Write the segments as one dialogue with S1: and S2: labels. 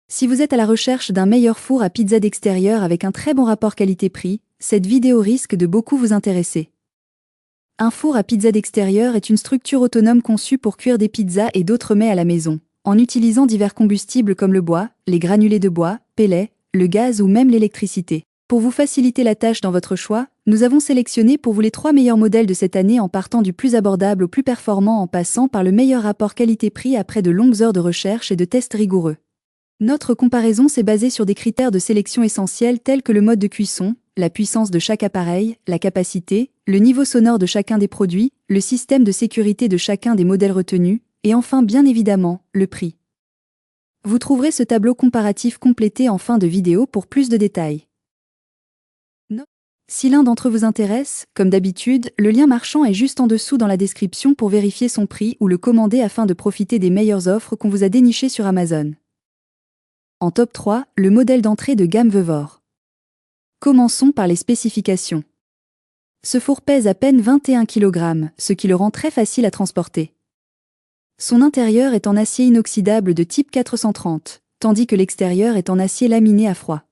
S1: Si vous êtes à la recherche d'un meilleur four à pizza d'extérieur avec un très bon rapport qualité-prix, cette vidéo risque de beaucoup vous intéresser. Un four à pizza d'extérieur est une structure autonome conçue pour cuire des pizzas et d'autres mets à la maison, en utilisant divers combustibles comme le bois, les granulés de bois, pellets, le gaz ou même l'électricité. Pour vous faciliter la tâche dans votre choix, nous avons sélectionné pour vous les 3 meilleurs modèles de cette année en partant du plus abordable au plus performant en passant par le meilleur rapport qualité-prix après de longues heures de recherche et de tests rigoureux. Notre comparaison s'est basée sur des critères de sélection essentiels tels que le mode de cuisson, la puissance de chaque appareil, la capacité, le niveau sonore de chacun des produits, le système de sécurité de chacun des modèles retenus, et enfin bien évidemment, le prix. Vous trouverez ce tableau comparatif complété en fin de vidéo pour plus de détails. Si l'un d'entre eux vous intéresse, comme d'habitude, le lien marchand est juste en dessous dans la description pour vérifier son prix ou le commander afin de profiter des meilleures offres qu'on vous a dénichées sur Amazon. En top 3, le modèle d'entrée de gamme Vevor. Commençons par les spécifications. Ce four pèse à peine 21 kg, ce qui le rend très facile à transporter. Son intérieur est en acier inoxydable de type 430, tandis que l'extérieur est en acier laminé à froid.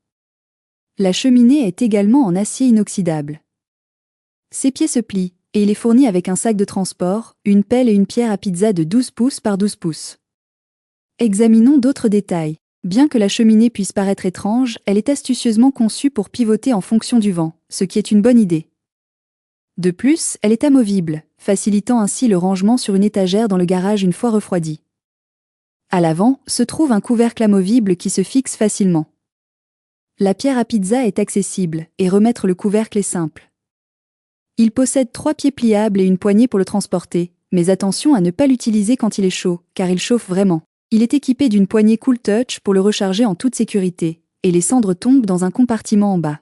S1: La cheminée est également en acier inoxydable. Ses pieds se plient, et il est fourni avec un sac de transport, une pelle et une pierre à pizza de 12 pouces par 12 pouces. Examinons d'autres détails. Bien que la cheminée puisse paraître étrange, elle est astucieusement conçue pour pivoter en fonction du vent, ce qui est une bonne idée. De plus, elle est amovible, facilitant ainsi le rangement sur une étagère dans le garage une fois refroidi. À l'avant, se trouve un couvercle amovible qui se fixe facilement. La pierre à pizza est accessible, et remettre le couvercle est simple. Il possède 3 pieds pliables et une poignée pour le transporter, mais attention à ne pas l'utiliser quand il est chaud, car il chauffe vraiment. Il est équipé d'une poignée Cool Touch pour le recharger en toute sécurité, et les cendres tombent dans un compartiment en bas.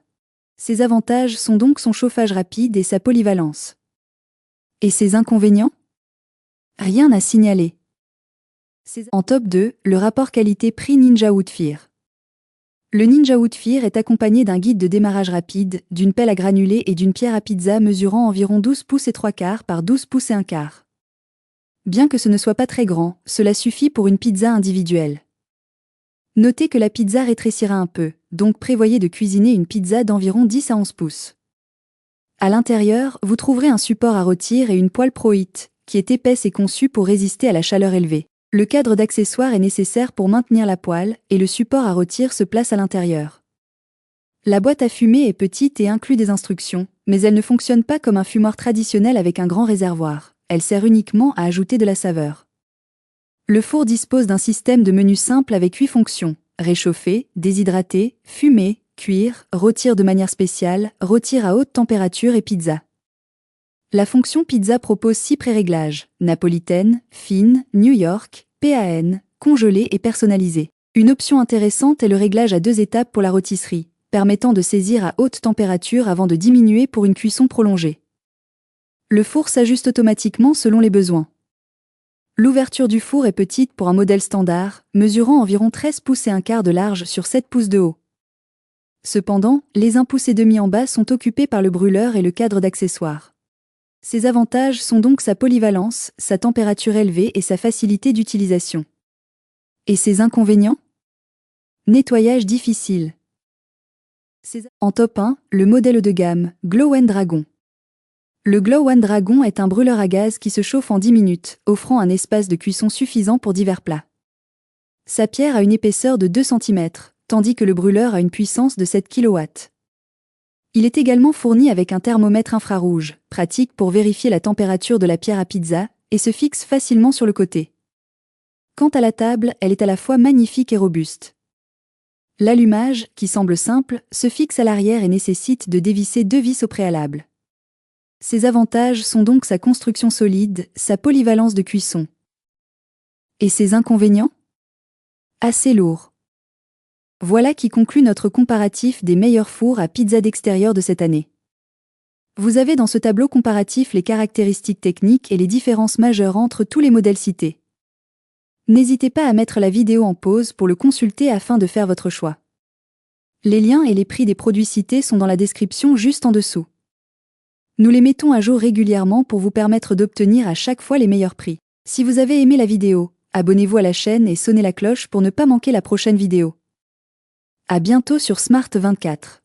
S1: Ses avantages sont donc son chauffage rapide et sa polyvalence. Et ses inconvénients? Rien à signaler. En top 2, le rapport qualité-prix Ninja Woodfire. Le Ninja Woodfire est accompagné d'un guide de démarrage rapide, d'une pelle à granulés et d'une pierre à pizza mesurant environ 12 pouces et 3/4 par 12 pouces et 1/4. Bien que ce ne soit pas très grand, cela suffit pour une pizza individuelle. Notez que la pizza rétrécira un peu, donc prévoyez de cuisiner une pizza d'environ 10 à 11 pouces. À l'intérieur, vous trouverez un support à rôtir et une poêle Pro-Heat, qui est épaisse et conçue pour résister à la chaleur élevée. Le cadre d'accessoires est nécessaire pour maintenir la poêle, et le support à rôtir se place à l'intérieur. La boîte à fumer est petite et inclut des instructions, mais elle ne fonctionne pas comme un fumoir traditionnel avec un grand réservoir. Elle sert uniquement à ajouter de la saveur. Le four dispose d'un système de menu simple avec 8 fonctions: réchauffer, déshydrater, fumer, cuire, rôtir de manière spéciale, rôtir à haute température et pizza. La fonction pizza propose 6 pré-réglages: napolitaine, fine, New York, PAN, congelée et personnalisée. Une option intéressante est le réglage à 2 étapes pour la rôtisserie, permettant de saisir à haute température avant de diminuer pour une cuisson prolongée. Le four s'ajuste automatiquement selon les besoins. L'ouverture du four est petite pour un modèle standard, mesurant environ 13 pouces et 1/4 de large sur 7 pouces de haut. Cependant, les 1 pouce et demi en bas sont occupés par le brûleur et le cadre d'accessoires. Ses avantages sont donc sa polyvalence, sa température élevée et sa facilité d'utilisation. Et ses inconvénients? Nettoyage difficile. En top 1, le modèle de gamme, Glow & Dragon. Le Glow & Dragon est un brûleur à gaz qui se chauffe en 10 minutes, offrant un espace de cuisson suffisant pour divers plats. Sa pierre a une épaisseur de 2 cm, tandis que le brûleur a une puissance de 7 kW. Il est également fourni avec un thermomètre infrarouge, pratique pour vérifier la température de la pierre à pizza, et se fixe facilement sur le côté. Quant à la table, elle est à la fois magnifique et robuste. L'allumage, qui semble simple, se fixe à l'arrière et nécessite de dévisser 2 vis au préalable. Ses avantages sont donc sa construction solide, sa polyvalence de cuisson. Et ses inconvénients? Assez lourd. Voilà qui conclut notre comparatif des meilleurs fours à pizza d'extérieur de cette année. Vous avez dans ce tableau comparatif les caractéristiques techniques et les différences majeures entre tous les modèles cités. N'hésitez pas à mettre la vidéo en pause pour le consulter afin de faire votre choix. Les liens et les prix des produits cités sont dans la description juste en dessous. Nous les mettons à jour régulièrement pour vous permettre d'obtenir à chaque fois les meilleurs prix. Si vous avez aimé la vidéo, abonnez-vous à la chaîne et sonnez la cloche pour ne pas manquer la prochaine vidéo. À bientôt sur Smart 24.